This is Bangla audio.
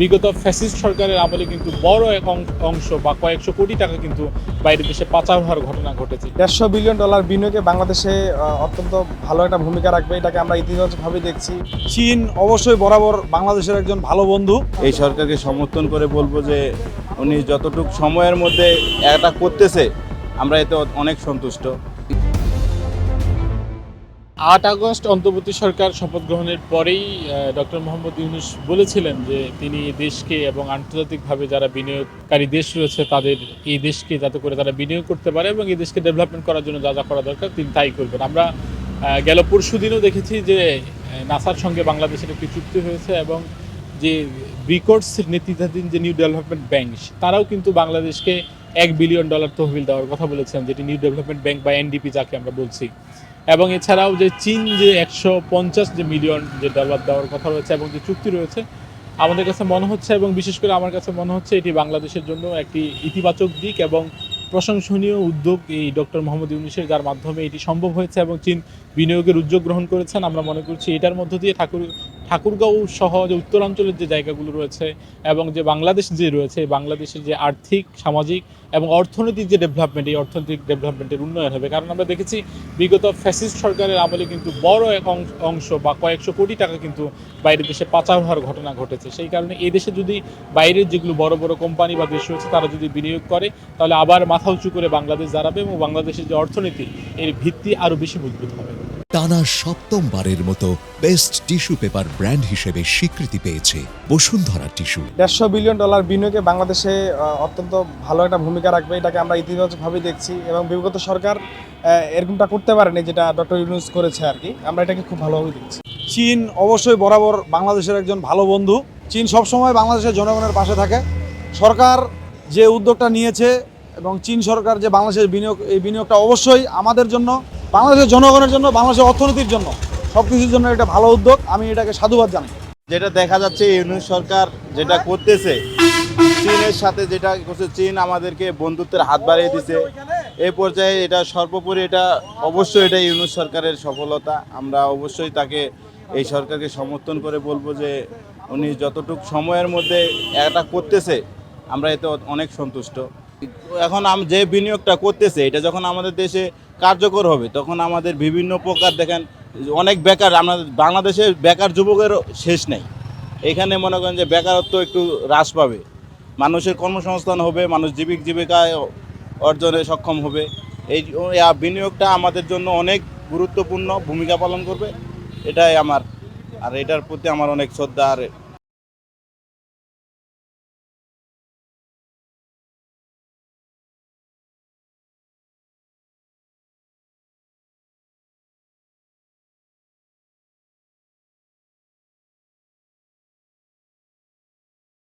বিগত ফ্যাসিস্ট সরকারের আমলে কিন্তু বড় এক অংশ বা কয়েকশো কোটি টাকা কিন্তু বাইরের দেশে পাচার হওয়ার ঘটনা ঘটেছে। $150 বিলিয়ন বিনিয়োগে বাংলাদেশে অত্যন্ত ভালো একটা ভূমিকা রাখবে, এটাকে আমরা ইতিবাচকভাবে দেখছি। চীন অবশ্যই বরাবর বাংলাদেশের একজন ভালো বন্ধু। এই সরকারকে সমর্থন করে বলবো যে উনি যতটুকু সময়ের মধ্যে এটা করতেছে আমরা এতে অনেক সন্তুষ্ট। 8 আগস্ট অন্তর্বর্তী সরকার শপথ গ্রহণের পরেই ডক্টর মোহাম্মদ ইউনূস বলেছিলেন যে তিনি দেশকে এবং আন্তর্জাতিকভাবে যারা বিনিয়োগকারী দেশ রয়েছে তাদের এই দেশকে যাতে করে তারা বিনিয়োগ করতে পারে এবং এই দেশকে ডেভেলপমেন্ট করার জন্য যা যা করা দরকার তিনি তাই করবেন। আমরা গেল পরশু দিনও দেখেছি যে নাসার সঙ্গে বাংলাদেশের একটি চুক্তি হয়েছে এবং যে ব্রিকোর্ডস নেতৃত্বাধীন যে নিউ ডেভেলপমেন্ট ব্যাংক তারাও কিন্তু বাংলাদেশকে $1 বিলিয়ন তহবিল দেওয়ার কথা বলেছেন, যেটি নিউ ডেভেলপমেন্ট ব্যাংক বা এনডিপি যাকে আমরা বলছি। এবং এছাড়াও যে চীন যে 150 যে মিলিয়ন যে ডলার দেওয়ার কথা রয়েছে এবং যে চুক্তি রয়েছে, আমাদের কাছে মনে হচ্ছে এবং বিশেষ করে আমার কাছে মনে হচ্ছে এটি বাংলাদেশের জন্য একটি ইতিবাচক দিক এবং প্রশংসনীয় উদ্যোগ এই ডক্টর মোহাম্মদ ইউনূসের, যার মাধ্যমে এটি সম্ভব হয়েছে এবং চীন বিনিয়োগের উদ্যোগ গ্রহণ করেছেন। আমরা মনে করছি এটার মধ্য দিয়ে ঠাকুরগাঁও সহ যে উত্তরাঞ্চলের যে জায়গাগুলো রয়েছে এবং যে বাংলাদেশ যে রয়েছে, বাংলাদেশের যে আর্থিক, সামাজিক এবং অর্থনৈতিক যে ডেভেলপমেন্ট, এই অর্থনৈতিক ডেভেলপমেন্টের উন্নয়ন হবে। কারণ আমরা দেখেছি বিগত ফ্যাসিস্ট সরকারের আমলে কিন্তু বড় এক অংশ বা কয়েকশো কোটি টাকা কিন্তু বাইরের দেশে পাচার হওয়ার ঘটনা ঘটেছে। সেই কারণে এই দেশে যদি বাইরের যেগুলো বড় বড় কোম্পানি বা দেশ রয়েছে তারা যদি বিনিয়োগ করে, তাহলে আবার মাথা উঁচু করে বাংলাদেশ দাঁড়াবে এবং বাংলাদেশের যে অর্থনীতি এর ভিত্তি আরও বেশি মজবুত হবে। টানা সপ্তমবারের মতো বেস্ট টিস্যু পেপার ব্র্যান্ড হিসেবে স্বীকৃতি পেয়েছে বসুন্ধরা টিস্যু। $150 বিলিয়ন বিনিয়োগে বাংলাদেশে অত্যন্ত ভালো একটা ভূমিকা রাখবে, এটাকে আমরা ইতিবাচকভাবে দেখছি। এবং বিগত সরকার এরকমটা করতে পারেনি যেটা ডক্টর ইউনূস করেছে আর কি, আমরা এটাকে খুব ভালোভাবে দেখছি। চীন অবশ্যই বরাবর বাংলাদেশের একজন ভালো বন্ধু। চীন সবসময় বাংলাদেশের জনগণের পাশে থাকে। সরকার যে উদ্যোগটা নিয়েছে এবং চীন সরকার যে বাংলাদেশের বিনিয়োগ, এই বিনিয়োগটা অবশ্যই আমাদের জন্য, বাংলাদেশের জনগণের জন্য, বাংলাদেশের অর্থনীতির জন্য, সব কিছুর জন্য এটা ভালো উদ্যোগ। আমি এটাকে সাধুবাদ জানাই। যেটা দেখা যাচ্ছে ইউনূস সরকার যেটা করতেছে, চীনের সাথে যেটা করছে, চীন আমাদেরকে বন্ধুত্বের হাত বাড়িয়ে দিছে। এই পর্যায়ে এটা সর্বোপরি এটা অবশ্যই এটা ইউনূস সরকারের সফলতা। আমরা অবশ্যই তাকে, এই সরকারকে সমর্থন করে বলবো যে উনি যতটুকু সময়ের মধ্যে এটা করতেছে আমরা এতে অনেক সন্তুষ্ট। এখন যে বিনিয়োগটা করতেছে এটা যখন আমাদের দেশে কার্যকর হবে তখন আমাদের বিভিন্ন প্রকার, দেখেন অনেক বেকার, আমাদের বাংলাদেশের বেকার যুবকেরও শেষ নেই। এখানে মনে করেন যে বেকারত্ব একটু হ্রাস পাবে, মানুষের কর্মসংস্থান হবে, মানুষ জীবিকায় অর্জনে সক্ষম হবে। এই বিনিয়োগটা আমাদের জন্য অনেক গুরুত্বপূর্ণ ভূমিকা পালন করবে, এটাই আমার, আর এটার প্রতি আমার অনেক শ্রদ্ধা আর